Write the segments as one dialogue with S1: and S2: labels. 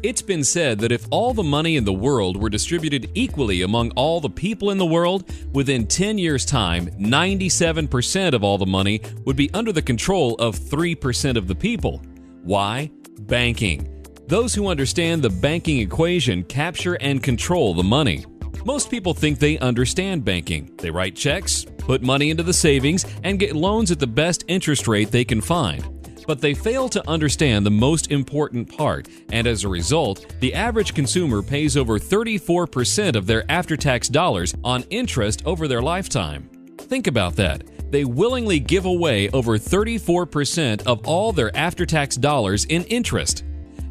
S1: It's been said that if all the money in the world were distributed equally among all the people in the world, within 10 years' time, 97% of all the money would be under the control of 3% of the people. Why? Banking. Those who understand the banking equation capture and control the money. Most people think they understand banking. They write checks, put money into the savings, and get loans at the best interest rate they can find. But they fail to understand the most important part, and as a result, the average consumer pays over 34% of their after-tax dollars on interest over their lifetime. Think about that. They willingly give away over 34% of all their after-tax dollars in interest.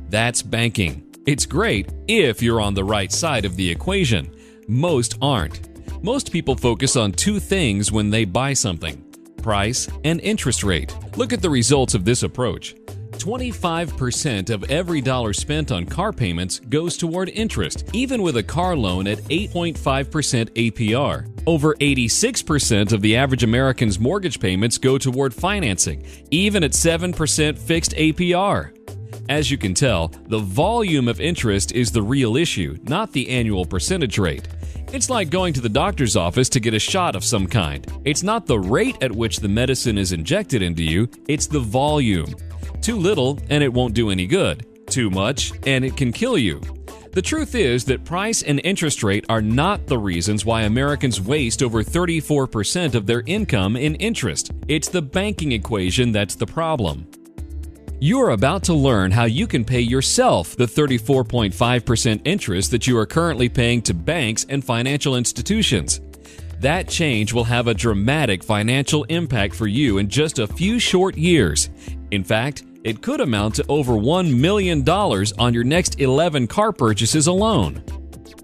S1: That's banking. It's great if you're on the right side of the equation. Most aren't. Most people focus on two things when they buy something: price and interest rate. Look at the results of this approach. 25% of every dollar spent on car payments goes toward interest, even with a car loan at 8.5% APR. Over 86% of the average American's mortgage payments go toward financing, even at 7% fixed APR. As you can tell, the volume of interest is the real issue, not the annual percentage rate. It's like going to the doctor's office to get a shot of some kind. It's not the rate at which the medicine is injected into you, it's the volume. Too little and it won't do any good. Too much and it can kill you. The truth is that price and interest rate are not the reasons why Americans waste over 34% of their income in interest. It's the banking equation that's the problem. You're about to learn how you can pay yourself the 34.5% interest that you are currently paying to banks and financial institutions. That change will have a dramatic financial impact for you in just a few short years. In fact, it could amount to over $1 million on your next 11 car purchases alone.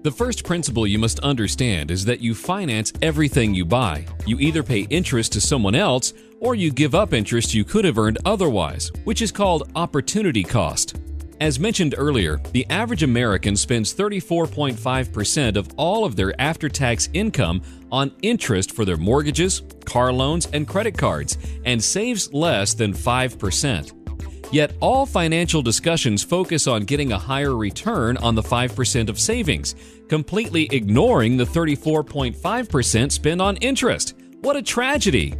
S1: The first principle you must understand is that you finance everything you buy. You either pay interest to someone else or you give up interest you could have earned otherwise, which is called opportunity cost. As mentioned earlier, the average American spends 34.5% of all of their after-tax income on interest for their mortgages, car loans, and credit cards, and saves less than 5%. Yet all financial discussions focus on getting a higher return on the 5% of savings, completely ignoring the 34.5% spent on interest. What a tragedy!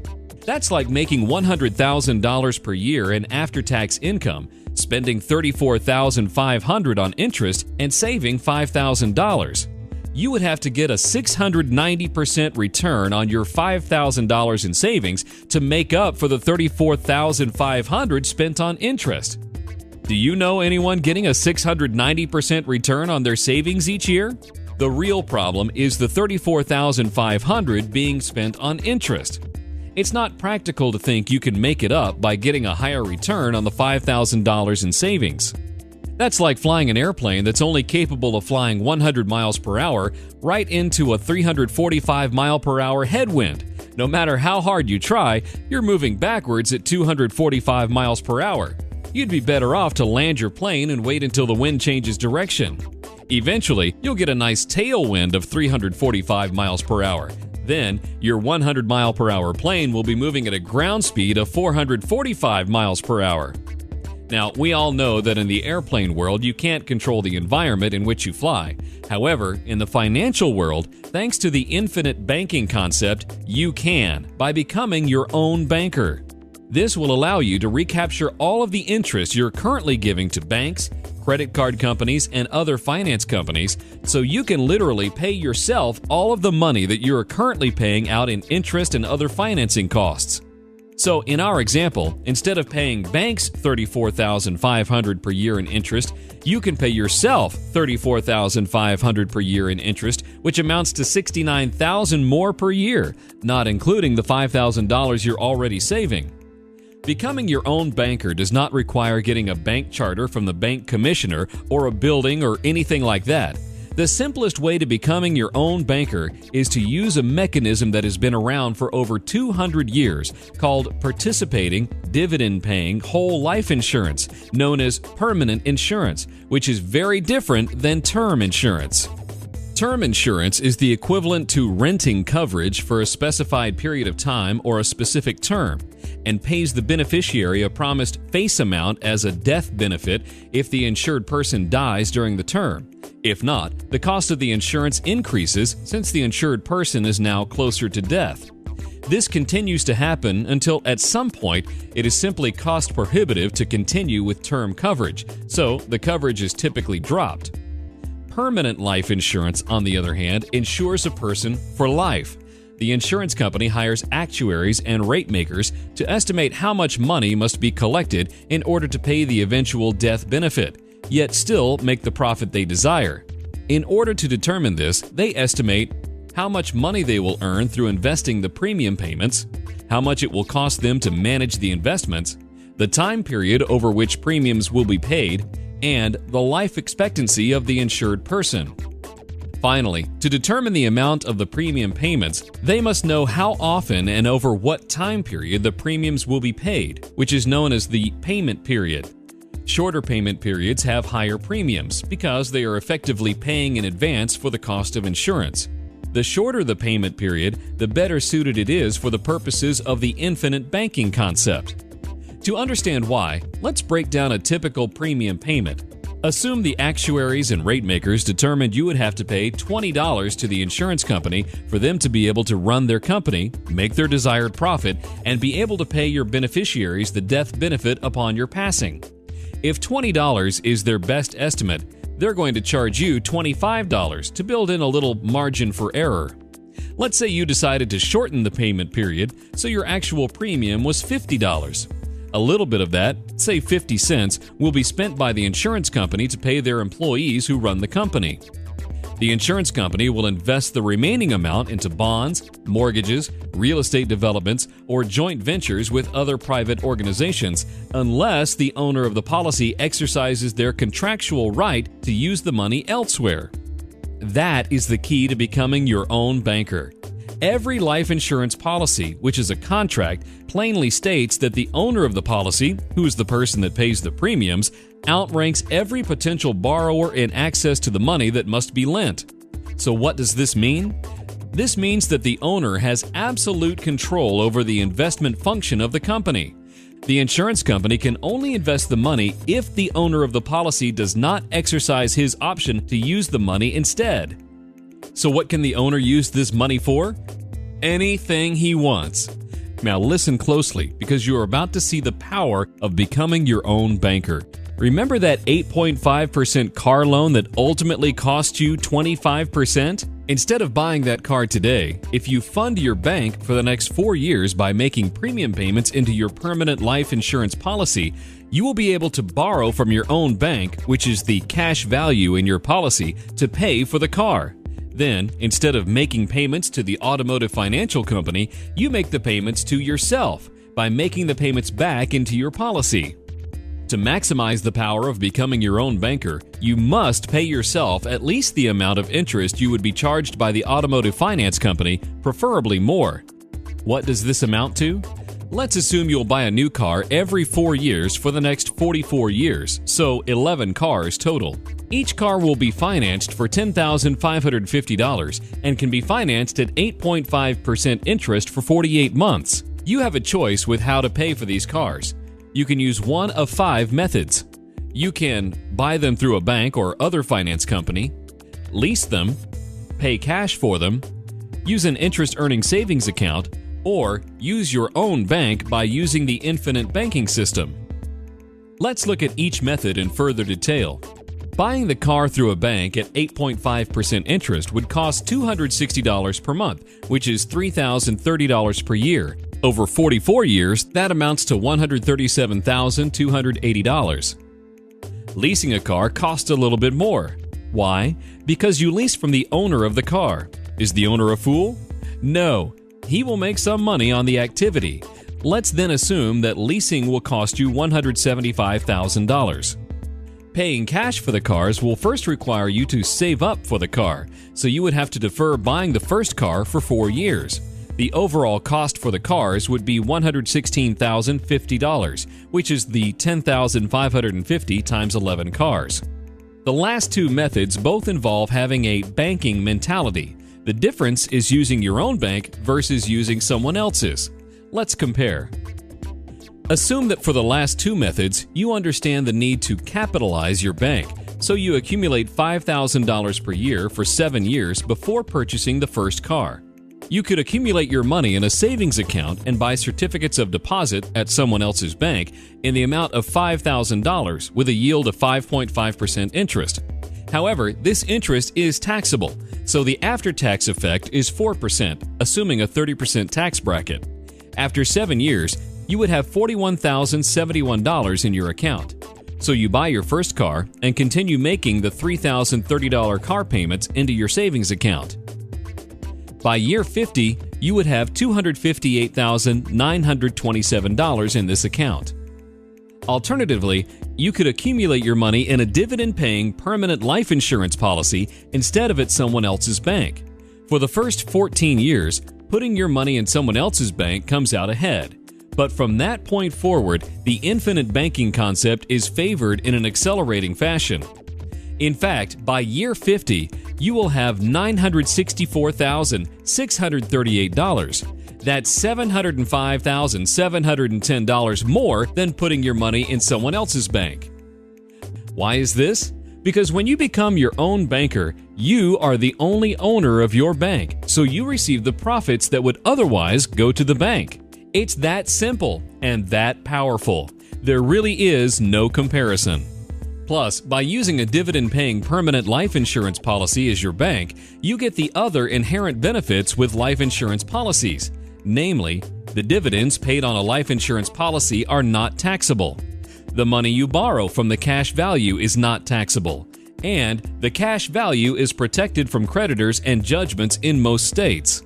S1: That's like making $100,000 per year in after-tax income, spending $34,500 on interest, and saving $5,000. You would have to get a 690% return on your $5,000 in savings to make up for the $34,500 spent on interest. Do you know anyone getting a 690% return on their savings each year? The real problem is the $34,500 being spent on interest. It's not practical to think you can make it up by getting a higher return on the $5,000 in savings. That's like flying an airplane that's only capable of flying 100 miles per hour right into a 345 mile per hour headwind. No matter how hard you try, you're moving backwards at 245 miles per hour. You'd be better off to land your plane and wait until the wind changes direction. Eventually, you'll get a nice tailwind of 345 miles per hour. Then, your 100 mile per hour plane will be moving at a ground speed of 445 miles per hour. Now, we all know that in the airplane world, you can't control the environment in which you fly. However, in the financial world, thanks to the infinite banking concept, you can, by becoming your own banker. This will allow you to recapture all of the interest you're currently giving to banks, credit card companies, and other finance companies, so you can literally pay yourself all of the money that you are currently paying out in interest and other financing costs. So in our example, instead of paying banks $34,500 per year in interest, you can pay yourself $34,500 per year in interest, which amounts to $69,000 more per year, not including the $5,000 you're already saving. Becoming your own banker does not require getting a bank charter from the bank commissioner or a building or anything like that. The simplest way to becoming your own banker is to use a mechanism that has been around for over 200 years called participating, dividend-paying whole life insurance, known as permanent insurance, which is very different than term insurance. Term insurance is the equivalent to renting coverage for a specified period of time or a specific term, and pays the beneficiary a promised face amount as a death benefit if the insured person dies during the term. If not, the cost of the insurance increases since the insured person is now closer to death. This continues to happen until at some point it is simply cost prohibitive to continue with term coverage, so the coverage is typically dropped. Permanent life insurance, on the other hand, insures a person for life. The insurance company hires actuaries and rate makers to estimate how much money must be collected in order to pay the eventual death benefit, yet still make the profit they desire. In order to determine this, they estimate how much money they will earn through investing the premium payments, how much it will cost them to manage the investments, the time period over which premiums will be paid, and the life expectancy of the insured person. Finally, to determine the amount of the premium payments, they must know how often and over what time period the premiums will be paid, which is known as the payment period. Shorter payment periods have higher premiums because they are effectively paying in advance for the cost of insurance. The shorter the payment period, the better suited it is for the purposes of the infinite banking concept. To understand why, let's break down a typical premium payment. Assume the actuaries and rate makers determined you would have to pay $20 to the insurance company for them to be able to run their company, make their desired profit, and be able to pay your beneficiaries the death benefit upon your passing. If $20 is their best estimate, they're going to charge you $25 to build in a little margin for error. Let's say you decided to shorten the payment period, so your actual premium was $50. A little bit of that, say 50 cents, will be spent by the insurance company to pay their employees who run the company. The insurance company will invest the remaining amount into bonds, mortgages, real estate developments, or joint ventures with other private organizations, unless the owner of the policy exercises their contractual right to use the money elsewhere. That is the key to becoming your own banker. Every life insurance policy, which is a contract, plainly states that the owner of the policy, who is the person that pays the premiums, outranks every potential borrower in access to the money that must be lent. So what does this mean? This means that the owner has absolute control over the investment function of the company. The insurance company can only invest the money if the owner of the policy does not exercise his option to use the money instead. So what can the owner use this money for? Anything he wants. Now listen closely, because you are about to see the power of becoming your own banker. Remember that 8.5% car loan that ultimately cost you 25%? Instead of buying that car today, if you fund your bank for the next 4 years by making premium payments into your permanent life insurance policy, you will be able to borrow from your own bank, which is the cash value in your policy, to pay for the car. Then, instead of making payments to the automotive financial company, you make the payments to yourself by making the payments back into your policy. To maximize the power of becoming your own banker, you must pay yourself at least the amount of interest you would be charged by the automotive finance company, preferably more. What does this amount to? Let's assume you'll buy a new car every 4 years for the next 44 years, so 11 cars total. Each car will be financed for $10,550 and can be financed at 8.5% interest for 48 months. You have a choice with how to pay for these cars. You can use one of 5 methods. You can buy them through a bank or other finance company, lease them, pay cash for them, use an interest-earning savings account, or use your own bank by using the infinite banking system. Let's look at each method in further detail. Buying the car through a bank at 8.5% interest would cost $260 per month, which is $3,030 per year. Over 44 years, that amounts to $137,280. Leasing a car costs a little bit more. Why? Because you lease from the owner of the car. Is the owner a fool? No. He will make some money on the activity. Let's then assume that leasing will cost you $175,000. Paying cash for the cars will first require you to save up for the car, so you would have to defer buying the first car for 4 years. The overall cost for the cars would be $116,050, which is the $10,550 times 11 cars. The last two methods both involve having a banking mentality. The difference is using your own bank versus using someone else's. Let's compare. Assume that for the last two methods, you understand the need to capitalize your bank, so you accumulate $5,000 per year for 7 years before purchasing the first car. You could accumulate your money in a savings account and buy certificates of deposit at someone else's bank in the amount of $5,000 with a yield of 5.5% interest. However, this interest is taxable, so the after-tax effect is 4%, assuming a 30% tax bracket. After 7 years, you would have $41,071 in your account. So you buy your first car and continue making the $3,030 car payments into your savings account. By year 50, you would have $258,927 in this account. Alternatively, you could accumulate your money in a dividend-paying permanent life insurance policy instead of at someone else's bank. For the first 14 years, putting your money in someone else's bank comes out ahead. But from that point forward, the infinite banking concept is favored in an accelerating fashion. In fact, by year 50, you will have $964,638. That's $705,710 more than putting your money in someone else's bank. Why is this? Because when you become your own banker, you are the only owner of your bank, so you receive the profits that would otherwise go to the bank. It's that simple and that powerful. There really is no comparison. Plus, by using a dividend-paying permanent life insurance policy as your bank, you get the other inherent benefits with life insurance policies. Namely, the dividends paid on a life insurance policy are not taxable. The money you borrow from the cash value is not taxable. And the cash value is protected from creditors and judgments in most states.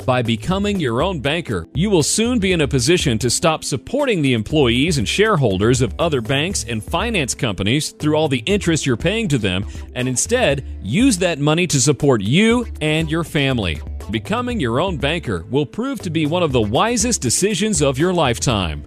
S1: By becoming your own banker, you will soon be in a position to stop supporting the employees and shareholders of other banks and finance companies through all the interest you're paying to them, and instead use that money to support you and your family. Becoming your own banker will prove to be one of the wisest decisions of your lifetime.